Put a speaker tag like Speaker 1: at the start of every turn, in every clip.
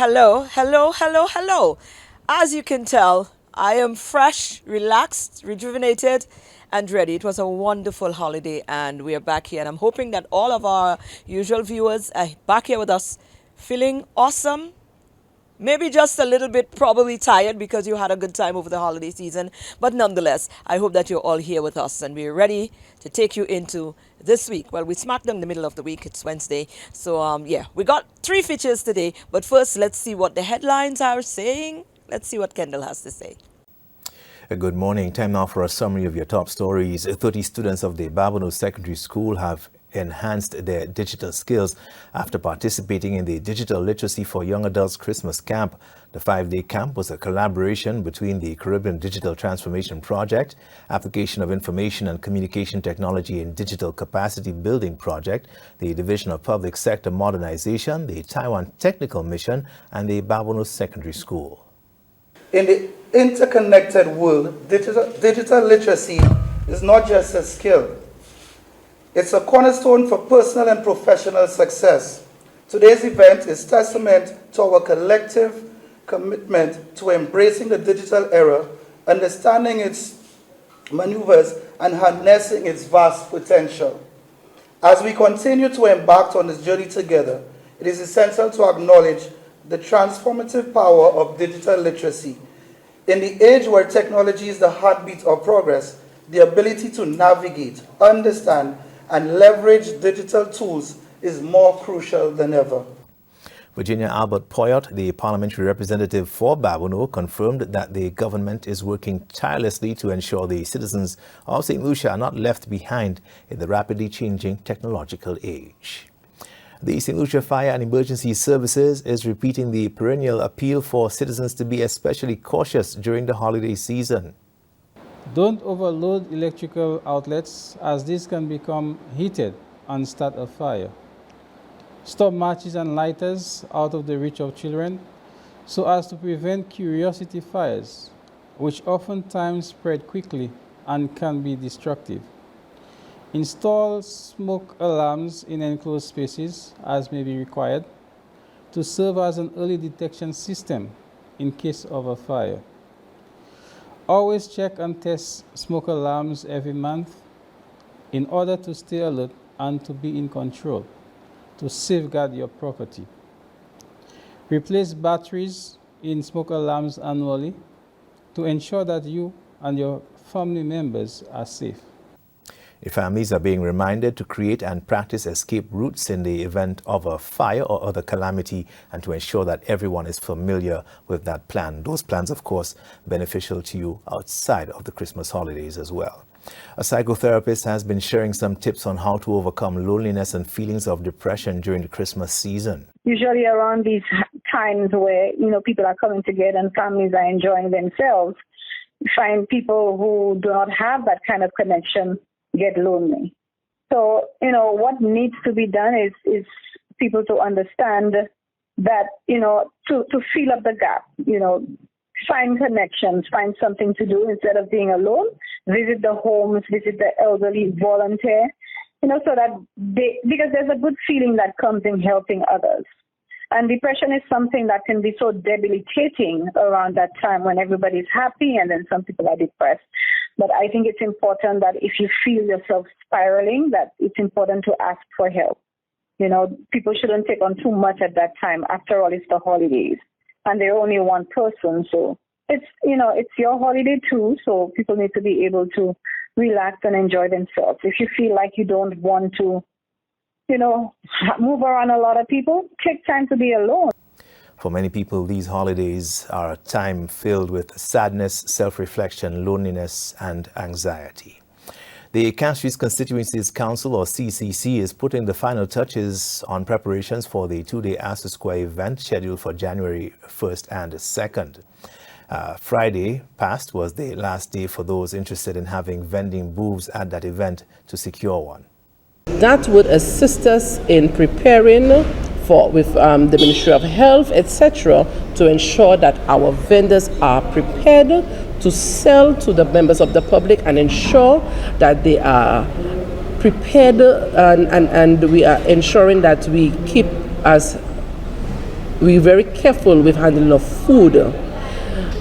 Speaker 1: Hello, hello, hello, hello. As you can tell, I am fresh, relaxed, rejuvenated, and ready. It was a wonderful holiday, and we are back here. And I'm hoping that all of our usual viewers are back here with us, feeling awesome. Maybe just a little bit probably tired because you had a good time over the holiday season. But nonetheless, I hope that you're all here with us and we're ready to take you into this week. Well, we smacked in the middle of the week. It's Wednesday. So, yeah, we got 3 features today. But first, let's see what the headlines are saying. Let's see what Kendall has to say.
Speaker 2: Good morning. Time now for a summary of your top stories. 30 students of the Valelse Secondary School have enhanced their digital skills after participating in the Digital Literacy for Young Adults Christmas Camp. The 5-day camp was a collaboration between the Caribbean Digital Transformation Project, Application of Information and Communication Technology in Digital Capacity Building Project, the Division of Public Sector Modernization, the Taiwan Technical Mission, and the Valelse Secondary School.
Speaker 3: In the interconnected world, digital literacy is not just a skill. It's a cornerstone for personal and professional success. Today's event is testament to our collective commitment to embracing the digital era, understanding its maneuvers, and harnessing its vast potential. As we continue to embark on this journey together, it is essential to acknowledge the transformative power of digital literacy. In the age where technology is the heartbeat of progress, the ability to navigate, understand, and leverage digital tools is more crucial than ever.
Speaker 2: Virginia Albert Poyot, the parliamentary representative for Babonneau, confirmed that the government is working tirelessly to ensure the citizens of St. Lucia are not left behind in the rapidly changing technological age. The St. Lucia Fire and Emergency Services is repeating the perennial appeal for citizens to be especially cautious during the holiday season.
Speaker 4: Don't overload electrical outlets as these can become heated and start a fire. Stop matches and lighters out of the reach of children so as to prevent curiosity fires, which oftentimes spread quickly and can be destructive. Install smoke alarms in enclosed spaces as may be required to serve as an early detection system in case of a fire. Always check and test smoke alarms every month in order to stay alert and to be in control to safeguard your property. Replace batteries in smoke alarms annually to ensure that you and your family members are safe.
Speaker 2: Families are being reminded to create and practice escape routes in the event of a fire or other calamity and to ensure that everyone is familiar with that plan. Those plans, of course, beneficial to you outside of the Christmas holidays as well. A psychotherapist has been sharing some tips on how to overcome loneliness and feelings of depression during the Christmas season.
Speaker 5: Usually around these times where, people are coming together and families are enjoying themselves, you find people who do not have that kind of connection get lonely. So, what needs to be done is people to understand that, to fill up the gap, find connections, find something to do instead of being alone, visit the homes, visit the elderly, volunteer, so that because there's a good feeling that comes in helping others. And depression is something that can be so debilitating around that time when everybody's happy and then some people are depressed. But I think it's important that if you feel yourself spiraling, that it's important to ask for help. People shouldn't take on too much at that time. After all, it's the holidays and they're only one person. So it's your holiday too. So people need to be able to relax and enjoy themselves. If you feel like you don't want to, move around a lot of people, take time to be alone.
Speaker 2: For many people, these holidays are a time filled with sadness, self-reflection, loneliness, and anxiety. The Castries Constituencies Council, or CCC, is putting the final touches on preparations for the 2-day Astor Square event scheduled for January 1st and 2nd. Friday past was the last day for those interested in having vending booths at that event to secure one.
Speaker 6: That would assist us in preparing with the Ministry of Health, etc., to ensure that our vendors are prepared to sell to the members of the public and ensure that they are prepared and we are ensuring that we keep as we're very careful with handling of food.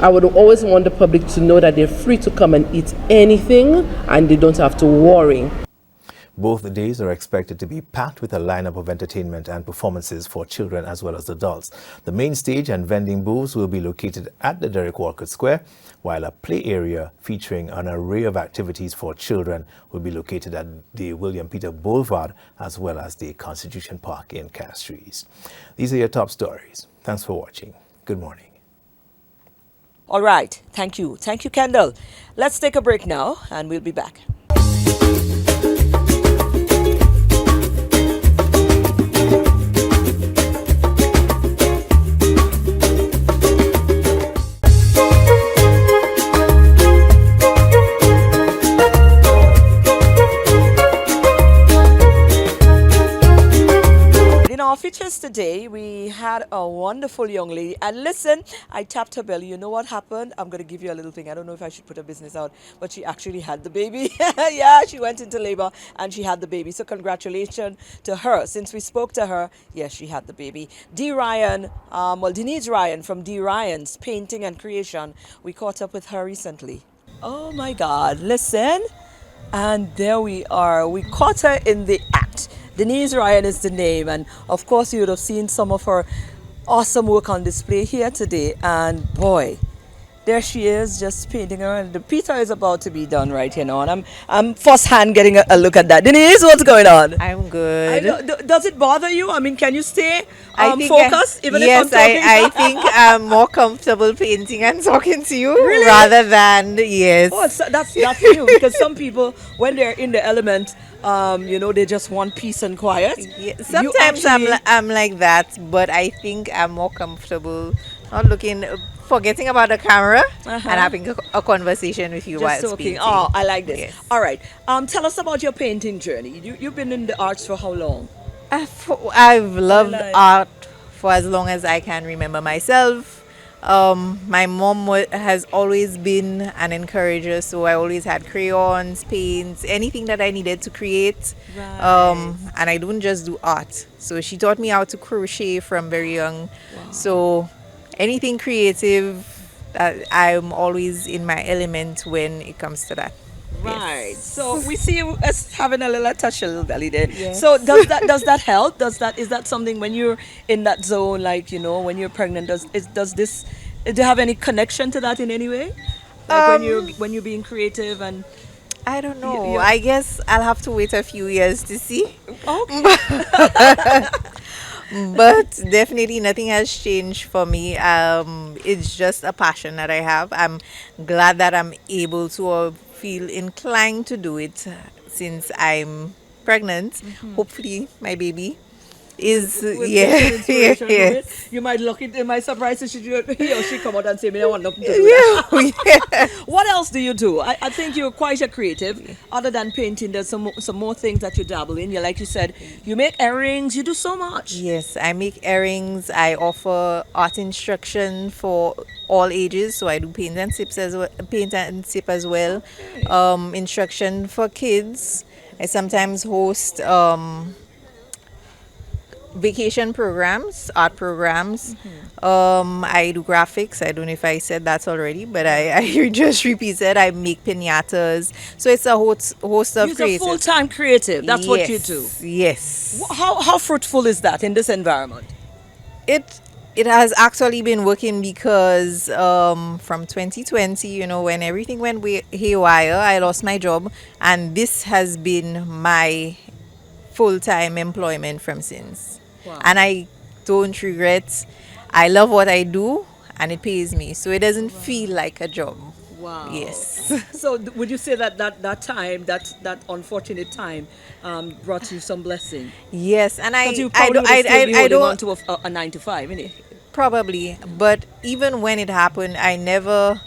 Speaker 6: I would always want the public to know that they're free to come and eat anything and they don't have to worry.
Speaker 2: Both days are expected to be packed with a lineup of entertainment and performances for children as well as adults. The main stage and vending booths will be located at the Derek Walcott Square, while a play area featuring an array of activities for children will be located at the William Peter Boulevard as well as the Constitution Park in Castries. These are your top stories. Thanks for watching. Good morning.
Speaker 1: All right. Thank you. Thank you, Kendall. Let's take a break now and we'll be back. Our features today, we had a wonderful young lady, and listen, I tapped her belly. You know what happened? I'm going to give you a little thing. I don't know if I should put her business out, but she actually had the baby. Yeah, she went into labor and she had the baby. So congratulations to her. Since we spoke to her, yes, she had the baby. Denise Ryan from D. Ryan's Painting and Creation. We caught up with her recently. Oh my God, listen. And there we are. We caught her in the act. Denise Ryan is the name, and of course you would have seen some of her awesome work on display here today, and boy, there she is just painting her, and the pizza is about to be done right here now, and I'm first hand getting a look at that. Denise, what's going on?
Speaker 7: I'm good.
Speaker 1: Does it bother you? I mean, can you stay focused even
Speaker 7: yes,
Speaker 1: if I'm talking?
Speaker 7: I think I'm more comfortable painting and talking to you
Speaker 1: Really?
Speaker 7: rather than yes.
Speaker 1: Oh, so that's you, because some people, when they're in the element, they just want peace and quiet.
Speaker 7: Yeah, sometimes I'm like that, but I think I'm more comfortable not forgetting about the camera and having a conversation with you
Speaker 1: Just
Speaker 7: while
Speaker 1: talking.
Speaker 7: painting.
Speaker 1: Oh, I like this.
Speaker 7: Yes.
Speaker 1: All right. Tell us about your painting journey. You've been in the arts for how long?
Speaker 7: I've loved
Speaker 1: Like-
Speaker 7: art for as long as I can remember myself. My mom has always been an encourager, so I always had crayons, paints, anything that I needed to create.
Speaker 1: Right.
Speaker 7: And I don't just do art. So she taught me how to crochet from very young. Wow. So anything creative, I'm always in my element when it comes to that.
Speaker 1: Right.
Speaker 7: Yes.
Speaker 1: So we see you as having a little belly there.
Speaker 7: Yes.
Speaker 1: So does that help? Is that something when you're in that zone, like when you're pregnant? Do you have any connection to that in any way? Like when you're being creative and.
Speaker 7: I don't know. I guess I'll have to wait a few years to see.
Speaker 1: Okay.
Speaker 7: But definitely nothing has changed for me. It's just a passion that I have. I'm glad that I'm able to feel inclined to do it since I'm pregnant. Hopefully my baby is
Speaker 1: yes. You might look it. It might surprise you. He or she come out and say, "Me, I want nothing to do with that." What else do you do? I think you're quite a creative. Other than painting, there's some more things that you dabble in. Like you said, you make earrings. You do so much.
Speaker 7: Yes, I make earrings. I offer art instruction for all ages. So I do paint and sip as well.
Speaker 1: Okay.
Speaker 7: Instruction for kids. I sometimes host vacation programs, art programs. I do graphics. I don't know if I said that already, but I just repeated. I make piñatas. So it's a host of
Speaker 1: You're
Speaker 7: creative.
Speaker 1: a full-time creative. That's what you do.
Speaker 7: Yes.
Speaker 1: How fruitful is that in this environment?
Speaker 7: It has actually been working because from 2020, when everything went haywire, I lost my job, and this has been my full-time employment from since.
Speaker 1: Wow.
Speaker 7: And I don't regret. I love what I do, and it pays me, so it doesn't feel like a job.
Speaker 1: Wow.
Speaker 7: Yes.
Speaker 1: So would you say that time, that unfortunate time, brought you some blessing?
Speaker 7: Yes, and I
Speaker 1: don't
Speaker 7: don't
Speaker 1: to a 9 to 5, innit?
Speaker 7: probably, but even when it happened, I never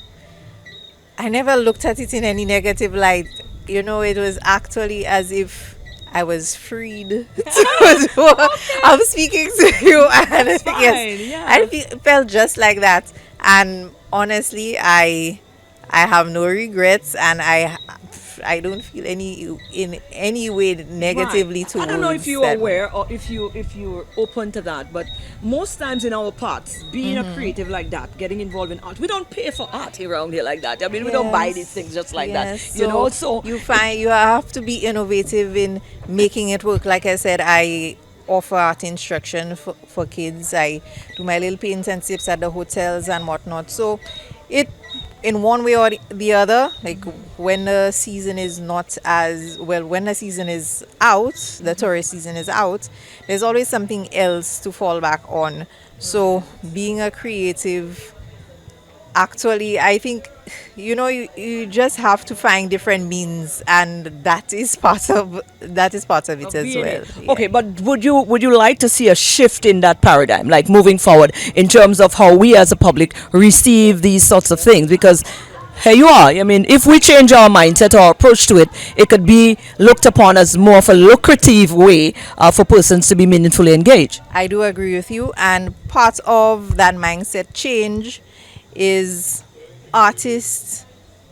Speaker 7: looked at it in any negative light. It was actually as if I was freed. I'm speaking to you, and
Speaker 1: That's fine,
Speaker 7: yes,
Speaker 1: yeah.
Speaker 7: I felt just like that. And honestly, I have no regrets, and don't feel in any way negatively
Speaker 1: Right. I
Speaker 7: towards
Speaker 1: don't know if you're
Speaker 7: that one.
Speaker 1: aware or if you're open to that, but most times in our parts, being a creative like that, getting involved in art, we don't pay for art around here like that. I mean, we don't buy these things just like that.
Speaker 7: Yes.
Speaker 1: You know,
Speaker 7: So
Speaker 1: so
Speaker 7: you find you have to be innovative in making it work. Like I said, I offer art instruction for kids. I do my little paints and sips at the hotels and whatnot. So it, in one way or the other, like when the season is not as well, when the season is out, the tourist season is out, there's always something else to fall back on. So being a creative, actually, I think, you just have to find different means, and that is part of it as
Speaker 1: being
Speaker 7: well.
Speaker 1: it. Okay, but would you like to see a shift in that paradigm, like moving forward in terms of how we as a public receive these sorts of things? Because here you are. I mean, if we change our mindset or approach to it, it could be looked upon as more of a lucrative way for persons to be meaningfully engaged.
Speaker 7: I do agree with you, and part of that mindset change is artists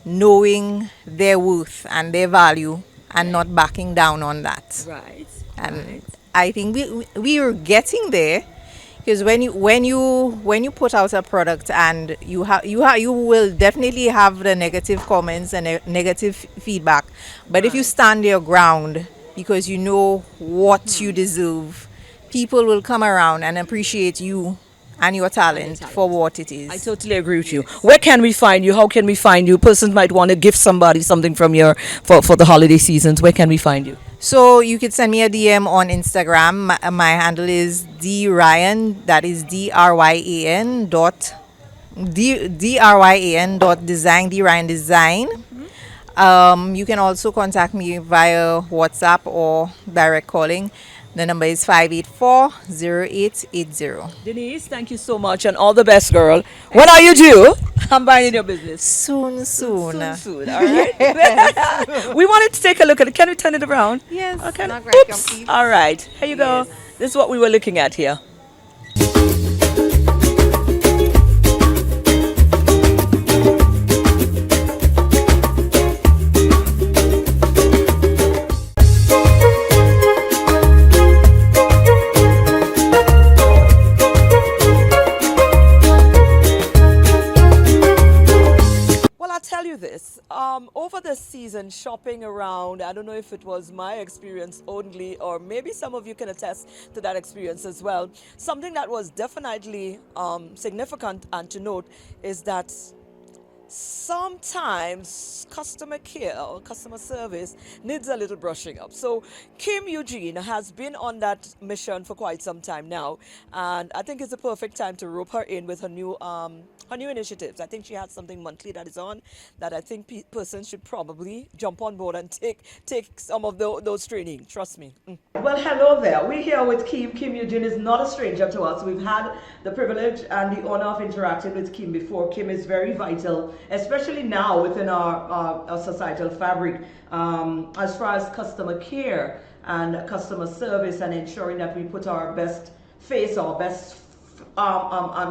Speaker 7: knowing their worth and their value and not backing down on that.
Speaker 1: Right.
Speaker 7: And I think we are getting there, because when you put out a product, and you will definitely have the negative comments and negative feedback, but if you stand your ground because you know what you deserve, people will come around and appreciate you and your talent for what it is.
Speaker 1: I totally agree with you. Where can we find you? How can we find you? Persons might want to gift somebody something from your for the holiday seasons. Where can we find you?
Speaker 7: So you could send me a DM on Instagram. My handle is dryan. That is dryan dot design. Dryan Design. You can also contact me via WhatsApp or direct calling. The number is 584-0880.
Speaker 1: Denise, thank you so much and all the best, girl. When are you due? I'm buying in your business.
Speaker 7: Soon.
Speaker 1: Soon, all right? We wanted to take a look at it. Can we turn it around?
Speaker 7: Yes,
Speaker 1: Okay.
Speaker 7: not right,
Speaker 1: Oops.
Speaker 7: complete.
Speaker 1: All right. Here you go. This is what we were looking at here. Well, I'll tell you this. Over the season, shopping around, I don't know if it was my experience only, or maybe some of you can attest to that experience as well. Something that was definitely significant and to note is that sometimes customer care or customer service needs a little brushing up. So Kim Eugene has been on that mission for quite some time now, and I think it's the perfect time to rope her in with her new initiatives. I think she has something monthly that is on that I think persons should probably jump on board and take some of those training. Trust me. Well, hello there. We're here with Kim. Kim Eugene is not a stranger to us. We've had the privilege and the honor of interacting with Kim before. Kim is very vital, especially now within our societal fabric, as far as customer care and customer service and ensuring that we put our best face, our best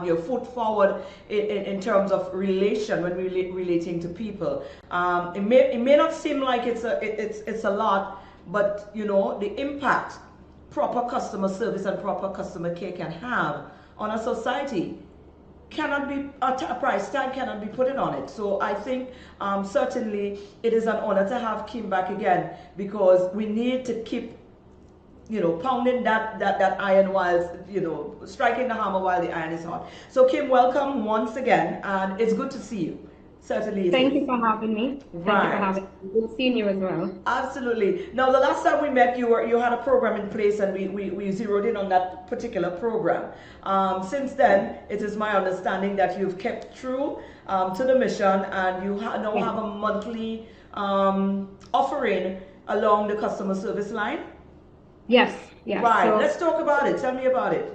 Speaker 1: your foot forward in terms of relation when we're relating to people. It may not seem like it's a lot, but you know the impact proper customer service and proper customer care can have on a society cannot be a price tag cannot be put in on it. So I think certainly it is an honor to have Kim back again, because we need to keep pounding that iron while, striking the hammer while the iron is hot. So Kim, welcome once again, and it's good to see you. Certainly.
Speaker 8: Thank you for having me. Thank you for having me. Good seeing you as well.
Speaker 1: Absolutely. Now, the last time we met, you had a program in place, and we zeroed in on that particular program. Since then, it is my understanding that you've kept true to the mission, and you now have a monthly offering along the customer service line.
Speaker 8: Yes, yes.
Speaker 1: Right.
Speaker 8: So,
Speaker 1: Let's talk about it. Tell me about it.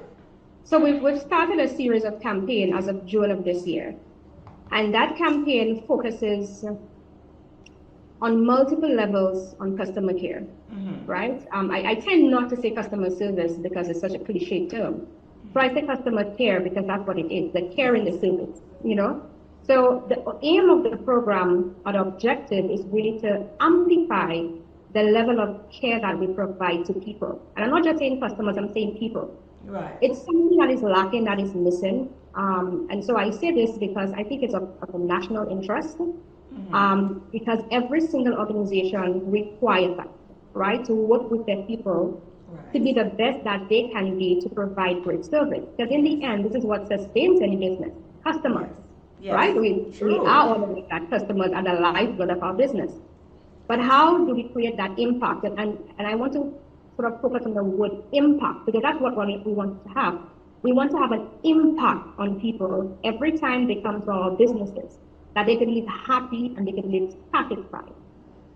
Speaker 8: so we've started a series of campaign as of June of this year. And that campaign focuses on multiple levels on customer care, right? I tend not to say customer service because it's such a cliche term. So I say customer care because that's what it is, the care in the service, So the aim of the program or the objective is really to amplify the level of care that we provide to people. And I'm not just saying customers, I'm saying people.
Speaker 1: Right.
Speaker 8: It's something that is lacking, that is missing. And so I say this because I think it's of a national interest, because every single organization requires that, right, to work with their people to be the best that they can be to provide great service. Because in the end, this is what sustains any business, customers,
Speaker 1: Yes.
Speaker 8: right? We are all of that. Customers are the lifeblood of our business. But how do we create that impact? And I want to sort of focus on the word impact, because that's what we want to have. We want to have an impact on people every time they come to our businesses, that they can live happy and they can live satisfied.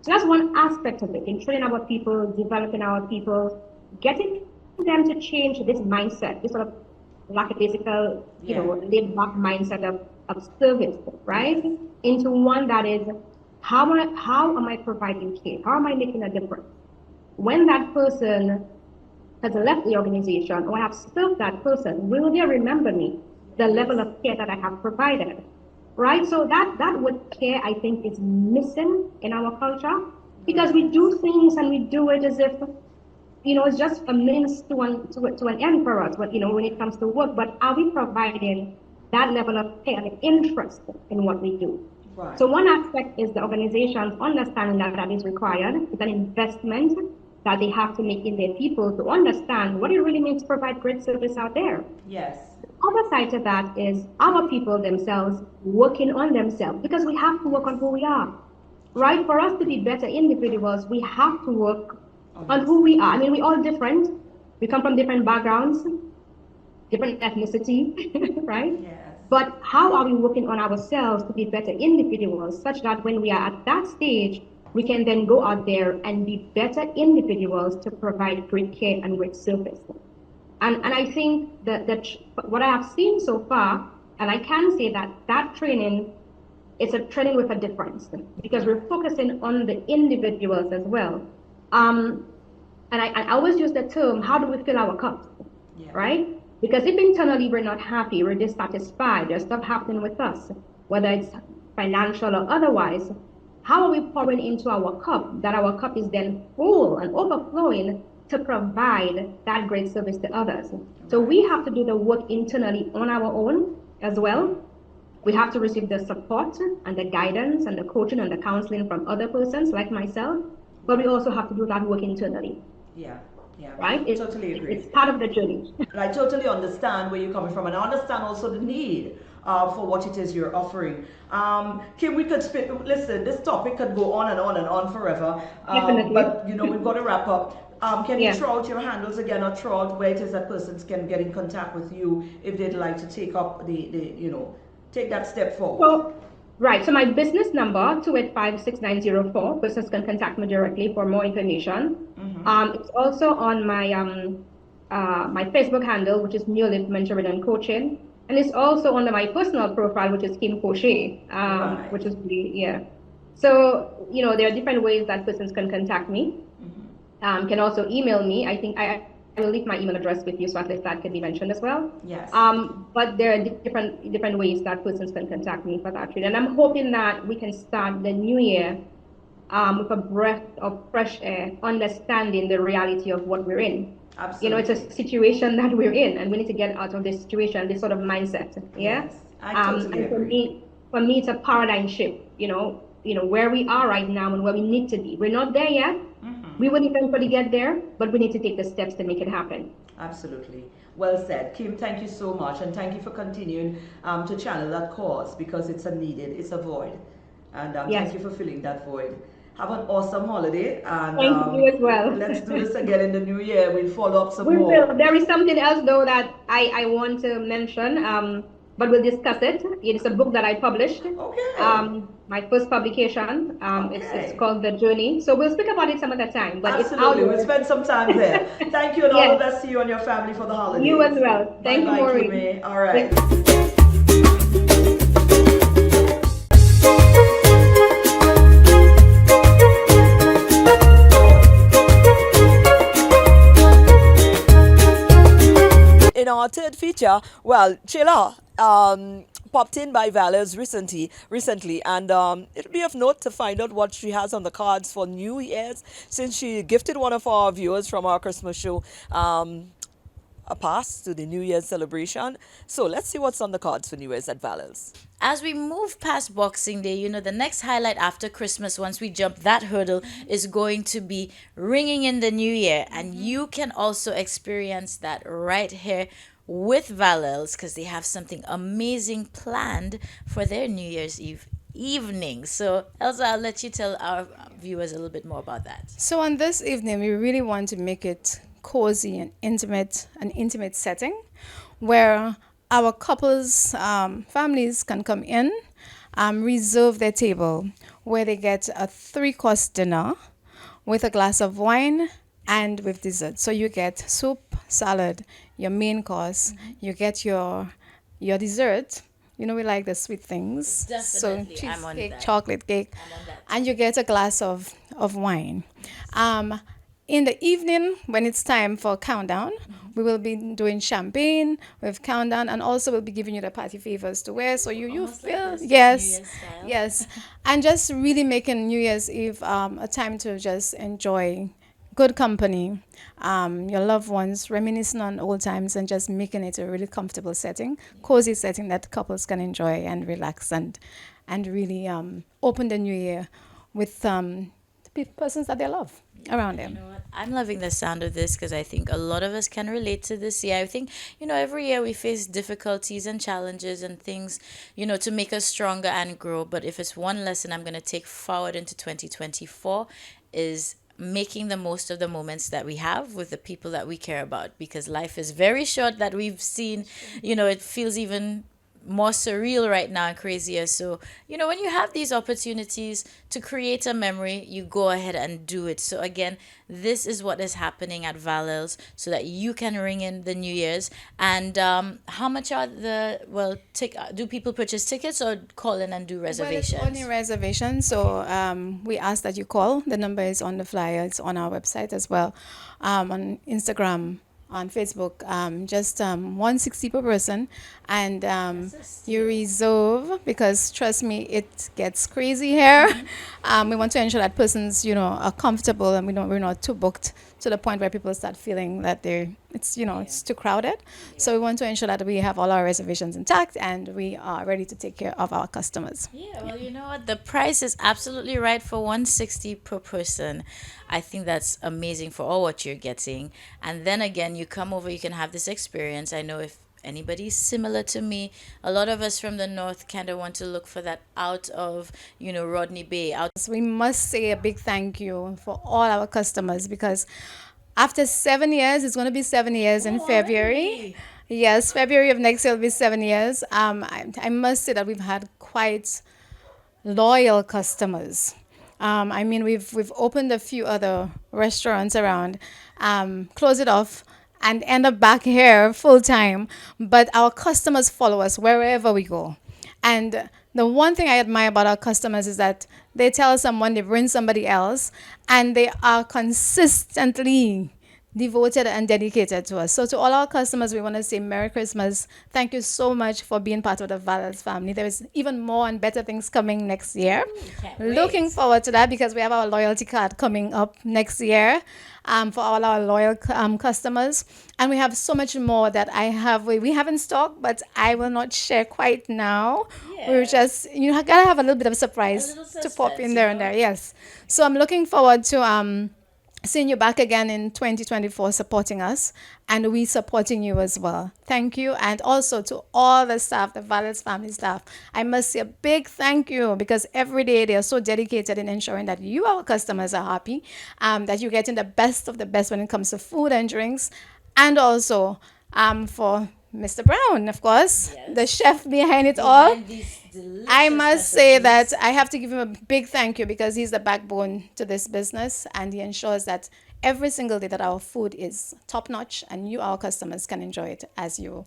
Speaker 8: So that's one aspect of it, in training our people, developing our people, getting them to change this mindset, this sort of lackadaisical, laid-back mindset of service, right? Into one that is, how am I providing care? How am I making a difference? When that person has left the organization or I have served that person, will they remember me, the level of care that I have provided? Right? So that word care, I think, is missing in our culture, because we do things and we do it as if, it's just a means to an end for us, when it comes to work. But are we providing that level of care and interest in what we do?
Speaker 1: Right.
Speaker 8: So one aspect is the organization's understanding that is required. It's an investment that they have to make in their people to understand what it really means to provide great service out there.
Speaker 1: Yes.
Speaker 8: The other side to that is our people themselves working on themselves, because we have to work on who we are, right? For us to be better individuals, we have to work on who we are. I mean, we're all different. We come from different backgrounds, different ethnicity, right?
Speaker 1: Yes.
Speaker 8: But how are we working on ourselves to be better individuals, such that when we are at that stage, we can then go out there and be better individuals to provide great care and great service. And I think that what I have seen so far, and I can say that training is a training with a difference, because we're focusing on the individuals as well. And I always use the term, how do we fill our cups, right? Because if internally we're not happy, we're dissatisfied, there's stuff happening with us, whether it's financial or otherwise, how are we pouring into our cup, that our cup is then full and overflowing to provide that great service to others? So we have to do the work internally on our own as well. We have to receive the support and the guidance and the coaching and the counseling from other persons like myself, but we also have to do that work internally.
Speaker 1: Yeah.
Speaker 8: Right?
Speaker 1: Totally agree.
Speaker 8: It's part of the journey.
Speaker 1: And I totally understand where you're coming from, and I understand also the need for what it is you're offering. Kim, we could listen, this topic could go on and on and on forever.
Speaker 8: Definitely.
Speaker 1: But we've got to wrap up. Can you
Speaker 8: Yeah.
Speaker 1: throw out your handles again, or throw out where it is that persons can get in contact with you if they'd like to take up take that step forward?
Speaker 8: So my business number, 285-6904, persons can contact me directly for more information. It's also on my my Facebook handle, which is New Life Mentoring and Coaching. And it's also under my personal profile, which is Kim Crochet, which is So, there are different ways that persons can contact me. Can also email me. I think I will leave my email address with you, so at least that can be mentioned as well.
Speaker 1: Yes.
Speaker 8: But there are different ways that persons can contact me for that. And I'm hoping that we can start the new year with a breath of fresh air, understanding the reality of what we're in.
Speaker 1: Absolutely.
Speaker 8: It's a situation that we're in, and we need to get out of this situation, this sort of mindset. Yeah.
Speaker 1: Yes, I totally agree.
Speaker 8: For me, it's a paradigm shift. Where we are right now and where we need to be. We're not there yet. We will eventually get there, but we need to take the steps to make it happen.
Speaker 1: Absolutely. Well said. Kim, thank you so much, and thank you for continuing to channel that cause, because it's a void. And thank you for filling that void. Have an awesome holiday. And
Speaker 8: thank you as well.
Speaker 1: Let's do this again in the new year. We'll follow up some more.
Speaker 8: We will. There is something else, though, that I want to mention, but we'll discuss it. It is a book that I published.
Speaker 1: Okay.
Speaker 8: My first publication. It's called The Journey. So we'll speak about it some other time. But
Speaker 1: absolutely, we'll spend some time there. Thank you, and all the best to you and your family for the holidays.
Speaker 8: You as well. Thank you, Maureen.
Speaker 1: All right. In our third feature, well, Chilla, popped in by Valles recently, and it'll be of note to find out what she has on the cards for New Year's, since she gifted one of our viewers from our Christmas show a pass to the New Year's celebration. So let's see what's on the cards for New Year's at Valles.
Speaker 9: As we move past Boxing Day, the next highlight after Christmas, once we jump that hurdle, is going to be ringing in the new year. And you can also experience that right here with Valels, because they have something amazing planned for their New Year's Eve evening. So, Elsa, I'll let you tell our viewers a little bit more about that.
Speaker 10: So on this evening, we really want to make it cozy and intimate, an intimate setting where our couples, families can come in, reserve their table, where they get a 3-course dinner with a glass of wine and with dessert. So you get soup, salad, your main course, you get your dessert. We like the sweet things.
Speaker 9: Definitely,
Speaker 10: So
Speaker 9: I'm on
Speaker 10: cheesecake,
Speaker 9: that.
Speaker 10: chocolate cake,
Speaker 9: I'm on that.
Speaker 10: and you get a glass of wine. In the evening, when it's time for countdown, we will be doing champagne with countdown, and also we'll be giving you the party favors to wear. So you
Speaker 9: Almost like
Speaker 10: feel
Speaker 9: this, New
Speaker 10: yes,
Speaker 9: Year's style.
Speaker 10: yes, and just really making New Year's Eve a time to just enjoy good company, your loved ones, reminiscing on old times, and just making it a really comfortable setting, cozy setting that couples can enjoy and relax and really open the new year with the persons that they love around them.
Speaker 9: You know what? I'm loving the sound of this because I think a lot of us can relate to this year. I think, every year we face difficulties and challenges and things, to make us stronger and grow. But if it's one lesson I'm going to take forward into 2024 is making the most of the moments that we have with the people that we care about, because life is very short, that we've seen. It feels even more surreal right now and crazier. So, when you have these opportunities to create a memory, you go ahead and do it. So, again, this is what is happening at Valels so that you can ring in the New Year's. And how much are do people purchase tickets or call in and do reservations?
Speaker 10: Well, it's only reservations, so we ask that you call. The number is on the flyer. It's on our website as well, on Instagram, on Facebook, just $160 per person, and you reserve, because trust me, it gets crazy here. We want to ensure that persons, are comfortable, and we're not too booked to the point where people start feeling that it's too crowded. So we want to ensure that we have all our reservations intact and we are ready to take care of our customers.
Speaker 9: Yeah, well, you know what? The price is absolutely right for $160 per person. I think that's amazing for all what you're getting. And then again, you come over, you can have this experience. I know if anybody's similar to me, a lot of us from the north kind of want to look for that out of, Rodney Bay.
Speaker 10: So we must say a big thank you for all our customers, because after 7 years, it's going to be 7 years in February.
Speaker 9: Already?
Speaker 10: Yes, February of next year will be 7 years. I must say that we've had quite loyal customers. We've opened a few other restaurants around, close it off, and end up back here full time. But our customers follow us wherever we go. And the one thing I admire about our customers is that they tell someone, they bring somebody else, and they are consistently devoted and dedicated to us. So to all our customers, we want to say Merry Christmas. Thank you so much for being part of the Valels family. There is even more and better things coming next year. Looking forward to that, because we have our loyalty card coming up next year for all our loyal customers. And we have so much more that we have in stock, but I will not share quite now. We're just, gotta have a little bit of a surprise to pop in there and there. Yes. So I'm looking forward to seeing you back again in 2024, supporting us, and we supporting you as well. Thank you. And also to all the staff, the Valence family staff, I must say a big thank you, because every day they are so dedicated in ensuring that you, our customers, are happy, that you're getting the best of the best when it comes to food and drinks, and also for Mr. Brown, of course, the chef behind it all. I must say that I have to give him a big thank you, because he's the backbone to this business, and he ensures that every single day that our food is top notch and you, our customers, can enjoy it as you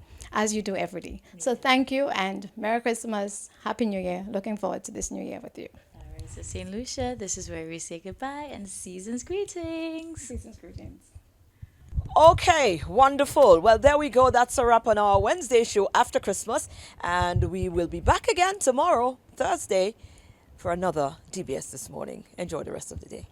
Speaker 10: do every day. So thank you, and Merry Christmas, Happy New Year. Looking forward to this new year with you.
Speaker 9: All right, so St. Lucia, this is where we say goodbye and season's greetings.
Speaker 10: Season's greetings.
Speaker 1: Okay, wonderful. Well, there we go. That's a wrap on our Wednesday show after Christmas. And we will be back again tomorrow, Thursday, for another DBS This Morning. Enjoy the rest of the day.